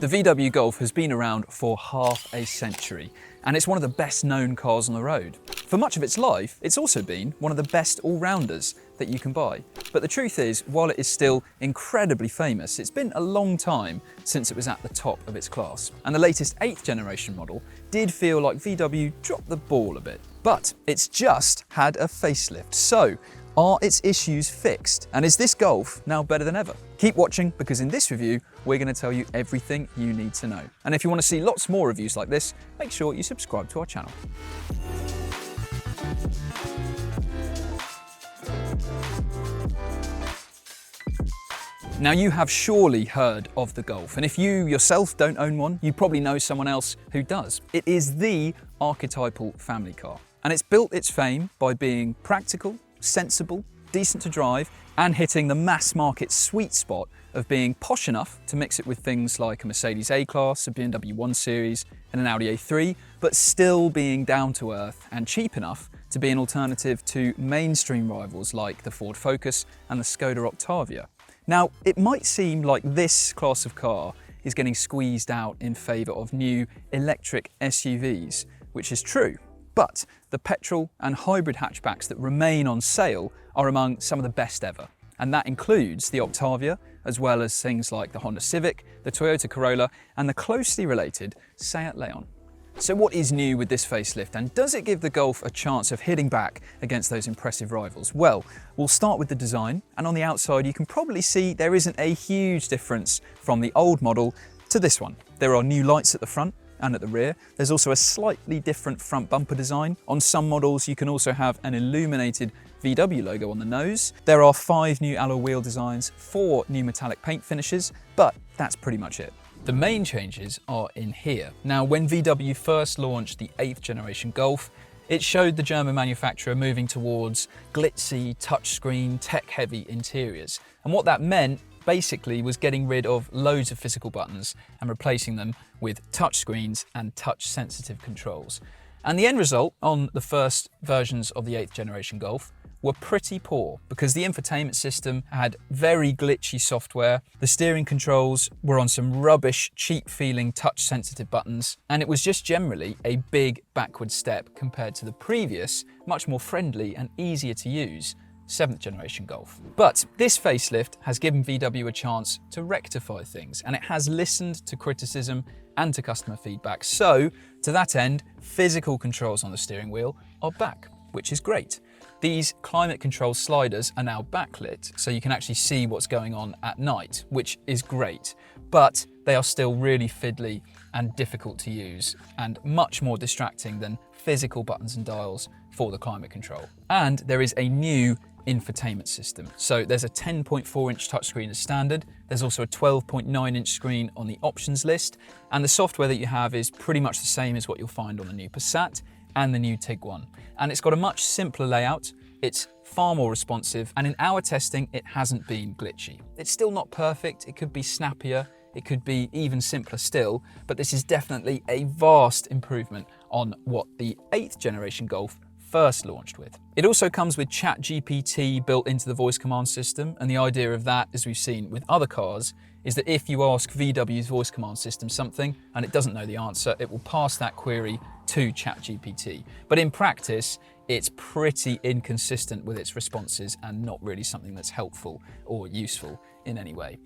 The VW Golf has been around for half a century, and it's one of the best known cars on the road. For much of its life, it's also been one of the best all-rounders that you can buy. But the truth is, while it is still incredibly famous, it's been a long time since it was at the top of its class. And the latest 8th generation model did feel like VW dropped the ball a bit. But it's just had a facelift. So, are its issues fixed? And is this Golf now better than ever? Keep watching, because in this review, we're going to tell you everything you need to know. And if you want to see lots more reviews like this, make sure you subscribe to our channel. Now, you have surely heard of the Golf, and if you yourself don't own one, you probably know someone else who does. It is the archetypal family car, and it's built its fame by being practical, sensible, decent to drive, and hitting the mass market sweet spot of being posh enough to mix it with things like a Mercedes A-Class, a BMW 1 Series, and an Audi A3, but still being down to earth and cheap enough to be an alternative to mainstream rivals like the Ford Focus and the Skoda Octavia. Now, it might seem like this class of car is getting squeezed out in favour of new electric SUVs, which is true. But the petrol and hybrid hatchbacks that remain on sale are among some of the best ever. And that includes the Octavia, as well as things like the Honda Civic, the Toyota Corolla, and the closely related Seat Leon. So what is new with this facelift, and does it give the Golf a chance of hitting back against those impressive rivals? Well, we'll start with the design, and on the outside you can probably see there isn't a huge difference from the old model to this one. There are new lights at the front and at the rear. There's also a slightly different front bumper design. On some models you can also have an illuminated VW logo on the nose. There are 5 new alloy wheel designs, 4 new metallic paint finishes, but that's pretty much it. The main changes are in here. Now, when VW first launched the 8th generation Golf, it showed the German manufacturer moving towards glitzy, touchscreen, tech-heavy interiors. And what that meant basically was getting rid of loads of physical buttons and replacing them with touchscreens and touch-sensitive controls. And the end result on the first versions of the 8th generation Golf were pretty poor, because the infotainment system had very glitchy software, the steering controls were on some rubbish, cheap-feeling touch-sensitive buttons, and it was just generally a big backward step compared to the previous, much more friendly and easier to use 7th generation Golf. But this facelift has given VW a chance to rectify things, and it has listened to criticism and to customer feedback. So, to that end, physical controls on the steering wheel are back, which is great. These climate control sliders are now backlit, so you can actually see what's going on at night, which is great. But they are still really fiddly and difficult to use, and much more distracting than physical buttons and dials for the climate control. And there is a new infotainment system. So there's a 10.4-inch touchscreen as standard. There's also a 12.9-inch screen on the options list, and the software that you have is pretty much the same as what you'll find on the new Passat and the new Tiguan. And it's got a much simpler layout, it's far more responsive, and in our testing, it hasn't been glitchy. It's still not perfect, it could be snappier, it could be even simpler still, but this is definitely a vast improvement on what the 8th generation Golf first launched with. It also comes with ChatGPT built into the voice command system, and the idea of that, as we've seen with other cars, is that if you ask VW's voice command system something and it doesn't know the answer, it will pass that query to ChatGPT. But in practice, it's pretty inconsistent with its responses and not really something that's helpful or useful in any way.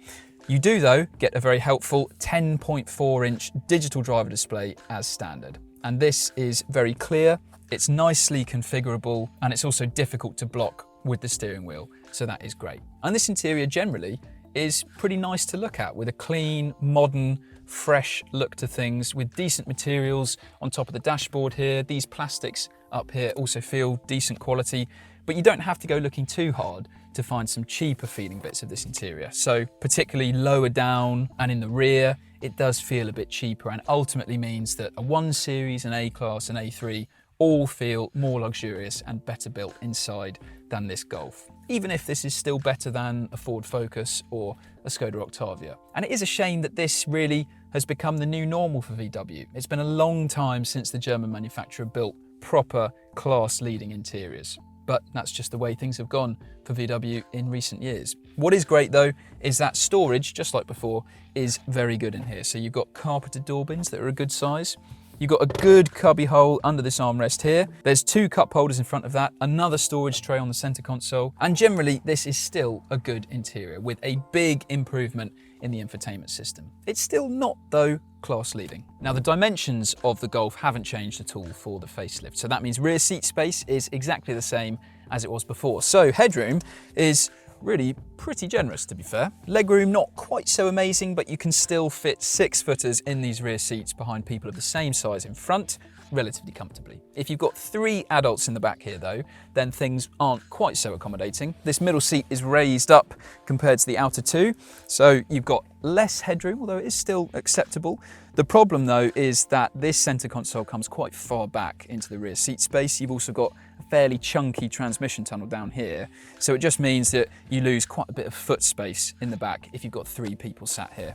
You do, though, get a very helpful 10.4-inch digital driver display as standard. And this is very clear, it's nicely configurable, and it's also difficult to block with the steering wheel, so that is great. And this interior generally is pretty nice to look at, with a clean, modern, fresh look to things, with decent materials on top of the dashboard here. These plastics up here also feel decent quality, but you don't have to go looking too hard to find some cheaper feeling bits of this interior. So particularly lower down and in the rear, it does feel a bit cheaper, and ultimately means that a 1 Series, an A-Class, an A3 all feel more luxurious and better built inside than this Golf, even if this is still better than a Ford Focus or a Skoda Octavia. And it is a shame that this really has become the new normal for VW. It's been a long time since the German manufacturer built proper class-leading interiors. but that's just the way things have gone for VW in recent years. What is great though is that storage, just like before, is very good in here. So you've got carpeted door bins that are a good size. You've got a good cubby hole under this armrest here. There's 2 cup holders in front of that, another storage tray on the center console, and generally this is still a good interior with a big improvement in the infotainment system. It's still not, though, class leading. Now, the dimensions of the Golf haven't changed at all for the facelift, so that means rear seat space is exactly the same as it was before. So headroom is really pretty generous, to be fair. Legroom not quite so amazing, but you can still fit 6-footers in these rear seats behind people of the same size in front relatively comfortably. If you've got 3 adults in the back here though, then things aren't quite so accommodating. This middle seat is raised up compared to the outer 2, so you've got less headroom, although it is still acceptable. The problem though is that this center console comes quite far back into the rear seat space. You've also got a fairly chunky transmission tunnel down here, so it just means that you lose quite a bit of foot space in the back if you've got 3 people sat here.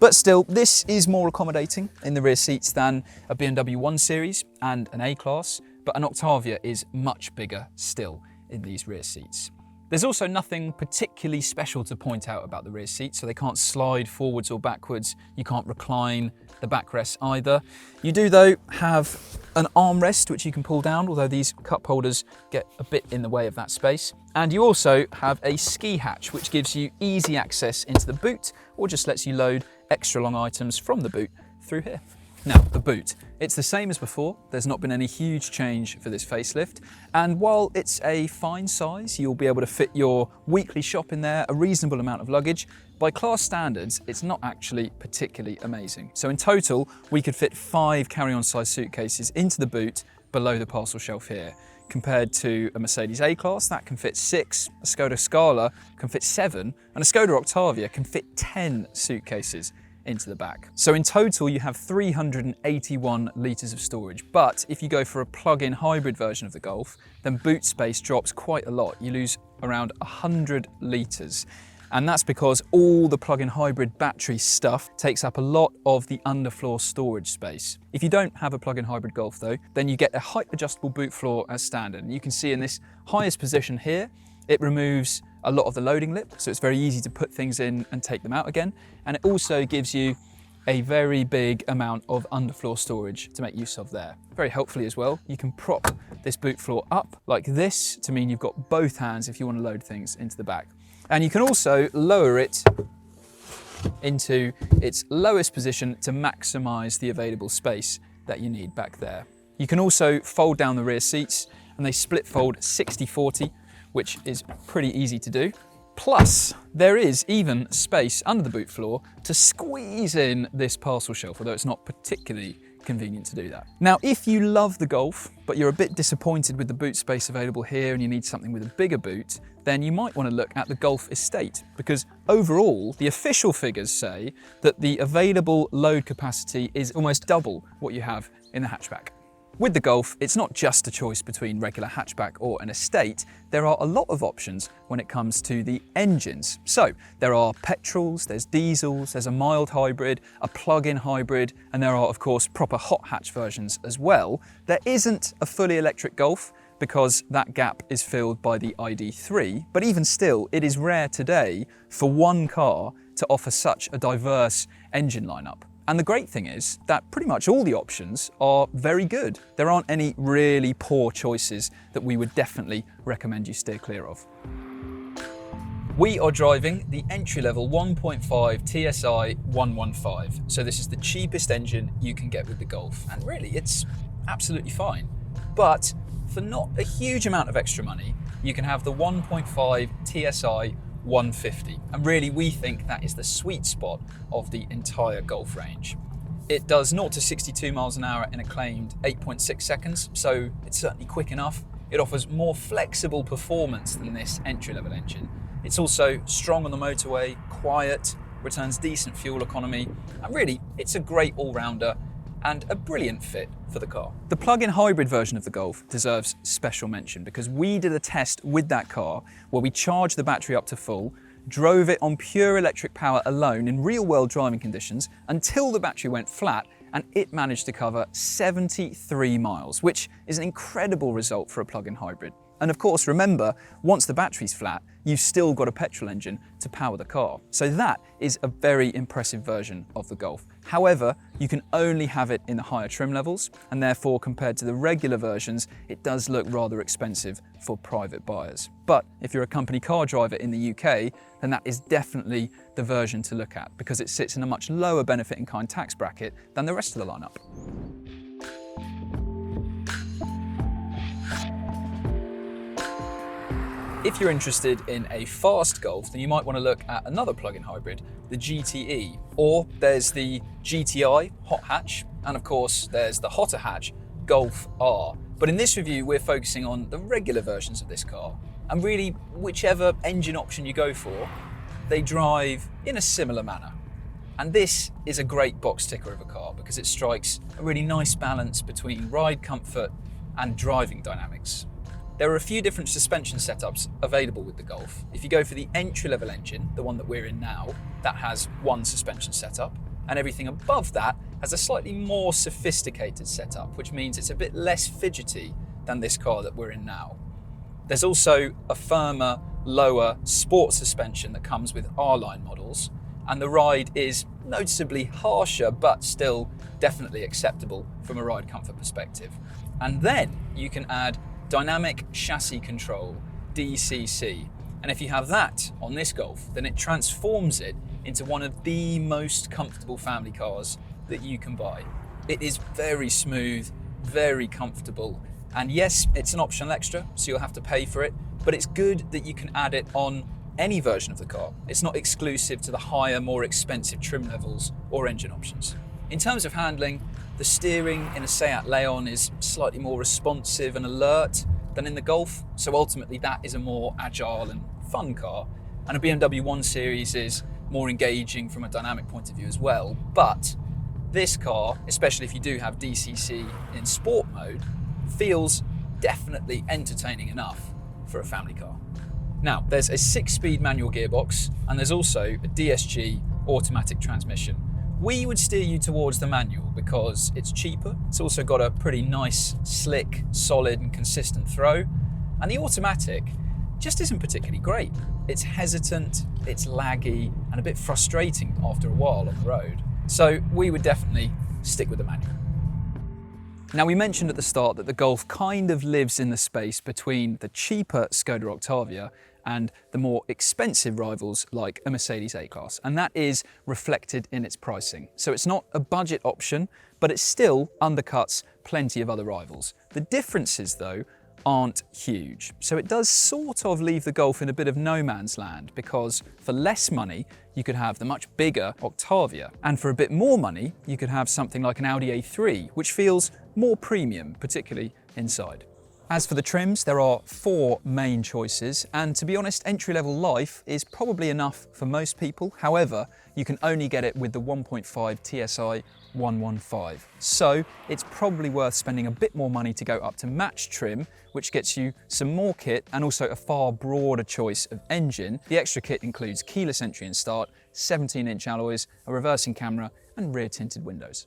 But still, this is more accommodating in the rear seats than a BMW 1 Series and an A-Class, but an Octavia is much bigger still in these rear seats. There's also nothing particularly special to point out about the rear seats, so they can't slide forwards or backwards. You can't recline the backrests either. You do though have an armrest which you can pull down, although these cup holders get a bit in the way of that space. And you also have a ski hatch which gives you easy access into the boot, or just lets you load extra long items from the boot through here. Now, the boot. It's the same as before. There's not been any huge change for this facelift. And while it's a fine size, you'll be able to fit your weekly shop in there, a reasonable amount of luggage. By class standards, it's not actually particularly amazing. So in total, we could fit 5 carry-on size suitcases into the boot below the parcel shelf here. Compared to a Mercedes A-Class, that can fit 6, a Skoda Scala can fit 7, and a Skoda Octavia can fit 10 suitcases into the back. So in total, you have 381 litres of storage. But if you go for a plug-in hybrid version of the Golf, then boot space drops quite a lot. You lose around 100 litres. And that's because all the plug-in hybrid battery stuff takes up a lot of the underfloor storage space. If you don't have a plug-in hybrid Golf though, then you get a height adjustable boot floor as standard. And you can see in this highest position here, it removes a lot of the loading lip, so it's very easy to put things in and take them out again. And it also gives you a very big amount of underfloor storage to make use of there. Very helpfully as well, you can prop this boot floor up like this to mean you've got both hands if you want to load things into the back. And you can also lower it into its lowest position to maximize the available space that you need back there. You can also fold down the rear seats, and they split fold 60/40, which is pretty easy to do. Plus, there is even space under the boot floor to squeeze in this parcel shelf, although it's not particularly convenient to do that. Now, if you love the Golf, but you're a bit disappointed with the boot space available here and you need something with a bigger boot, then you might want to look at the Golf Estate, because overall, the official figures say that the available load capacity is almost double what you have in the hatchback. With the Golf, it's not just a choice between regular hatchback or an estate. There are a lot of options when it comes to the engines. So there are petrols, there's diesels, there's a mild hybrid, a plug-in hybrid, and there are of course proper hot hatch versions as well. There isn't a fully electric Golf because that gap is filled by the ID.3, but even still, it is rare today for one car to offer such a diverse engine lineup. And the great thing is that pretty much all the options are very good. There aren't any really poor choices that we would definitely recommend you steer clear of. We are driving the entry-level 1.5 TSI 115. So this is the cheapest engine you can get with the Golf. And really, it's absolutely fine. But for not a huge amount of extra money, you can have the 1.5 TSI 150. And really, we think that is the sweet spot of the entire Golf range. It does 0 to 62 miles an hour in a claimed 8.6 seconds, so it's certainly quick enough. It offers more flexible performance than this entry-level engine. It's also strong on the motorway, quiet, returns decent fuel economy, and really, it's a great all-rounder and a brilliant fit for the car. The plug-in hybrid version of the Golf deserves special mention because we did a test with that car where we charged the battery up to full, drove it on pure electric power alone in real-world driving conditions until the battery went flat, and it managed to cover 73 miles, which is an incredible result for a plug-in hybrid. And of course, remember, once the battery's flat, you've still got a petrol engine to power the car. So that is a very impressive version of the Golf. However, you can only have it in the higher trim levels, and therefore compared to the regular versions, it does look rather expensive for private buyers. But if you're a company car driver in the UK, then that is definitely the version to look at because it sits in a much lower benefit in kind tax bracket than the rest of the lineup. If you're interested in a fast Golf, then you might want to look at another plug-in hybrid, the GTE, or there's the GTI hot hatch, and of course there's the hotter hatch Golf R. But in this review, we're focusing on the regular versions of this car, and really whichever engine option you go for, they drive in a similar manner. And this is a great box ticker of a car because it strikes a really nice balance between ride comfort and driving dynamics. There are a few different suspension setups available with the Golf. If you go for the entry-level engine, the one that we're in now, that has one suspension setup, and everything above that has a slightly more sophisticated setup, which means it's a bit less fidgety than this car that we're in now. There's also a firmer, lower sport suspension that comes with R-Line models, and the ride is noticeably harsher, but still definitely acceptable from a ride comfort perspective. And then you can add dynamic chassis control, DCC. And if you have that on this Golf, then it transforms it into one of the most comfortable family cars that you can buy. It is very smooth, very comfortable. And yes, it's an optional extra, so you'll have to pay for it, but it's good that you can add it on any version of the car. It's not exclusive to the higher, more expensive trim levels or engine options. In terms of handling, the steering in a Seat Leon is slightly more responsive and alert than in the Golf, so ultimately that is a more agile and fun car. And a BMW 1 Series is more engaging from a dynamic point of view as well. But this car, especially if you do have DCC in sport mode, feels definitely entertaining enough for a family car. Now, there's a 6-speed manual gearbox and there's also a DSG automatic transmission. We would steer you towards the manual because it's cheaper. It's also got a pretty nice, slick, solid and consistent throw. And the automatic just isn't particularly great. It's hesitant, it's laggy and a bit frustrating after a while on the road. So we would definitely stick with the manual. Now, we mentioned at the start that the Golf kind of lives in the space between the cheaper Skoda Octavia and the more expensive rivals like a Mercedes A-Class, and that is reflected in its pricing. So it's not a budget option, but it still undercuts plenty of other rivals. The differences, though, aren't huge. So it does sort of leave the Golf in a bit of no man's land because for less money, you could have the much bigger Octavia. And for a bit more money, you could have something like an Audi A3, which feels more premium, particularly inside. As for the trims, there are 4 main choices, and to be honest, entry-level Life is probably enough for most people. However, you can only get it with the 1.5 TSI 115. So it's probably worth spending a bit more money to go up to match trim, which gets you some more kit and also a far broader choice of engine. The extra kit includes keyless entry and start, 17-inch alloys, a reversing camera, and rear tinted windows.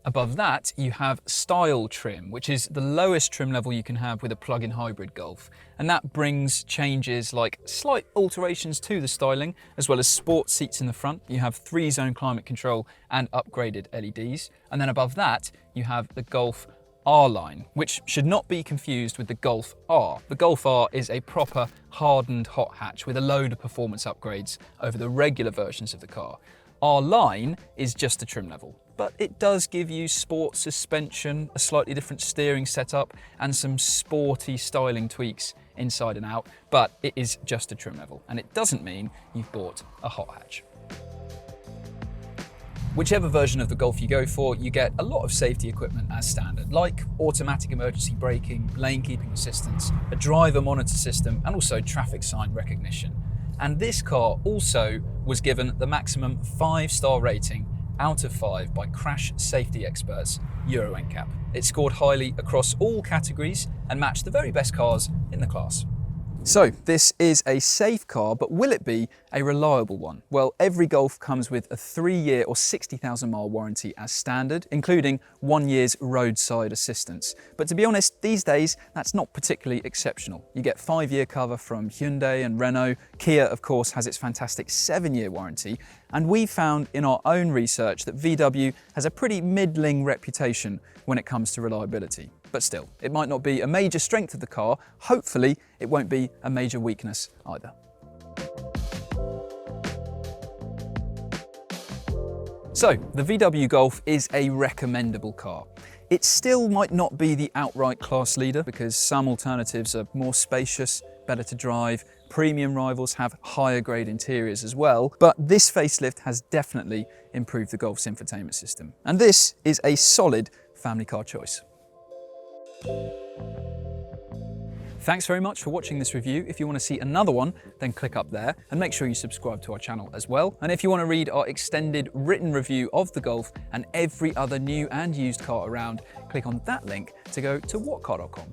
Above that, you have Style trim, which is the lowest trim level you can have with a plug-in hybrid Golf. And that brings changes like slight alterations to the styling, as well as sport seats in the front. You have 3-zone climate control and upgraded LEDs. And then above that, you have the Golf R-Line, which should not be confused with the Golf R. The Golf R is a proper hardened hot hatch with a load of performance upgrades over the regular versions of the car. R-Line is just a trim level, but it does give you sport suspension, a slightly different steering setup, and some sporty styling tweaks inside and out, but it is just a trim level, and it doesn't mean you've bought a hot hatch. Whichever version of the Golf you go for, you get a lot of safety equipment as standard, like automatic emergency braking, lane keeping assistance, a driver monitor system, and also traffic sign recognition. And this car also was given the maximum 5-star rating out of 5 by crash safety experts Euro NCAP. It scored highly across all categories and matched the very best cars in the class. So this is a safe car, but will it be a reliable one? Well, every Golf comes with a 3-year or 60,000 mile warranty as standard, including 1 year's roadside assistance. But to be honest, these days, that's not particularly exceptional. You get 5-year cover from Hyundai and Renault. Kia, of course, has its fantastic 7-year warranty. And we found in our own research that VW has a pretty middling reputation when it comes to reliability. But still, it might not be a major strength of the car. Hopefully, it won't be a major weakness either. So, the VW Golf is a recommendable car. It still might not be the outright class leader because some alternatives are more spacious, better to drive. Premium rivals have higher grade interiors as well, but this facelift has definitely improved the Golf's infotainment system. And this is a solid family car choice. Thanks very much for watching this review. If you want to see another one, then click up there and make sure you subscribe to our channel as well. And if you want to read our extended written review of the Golf and every other new and used car around, click on that link to go to whatcar.com.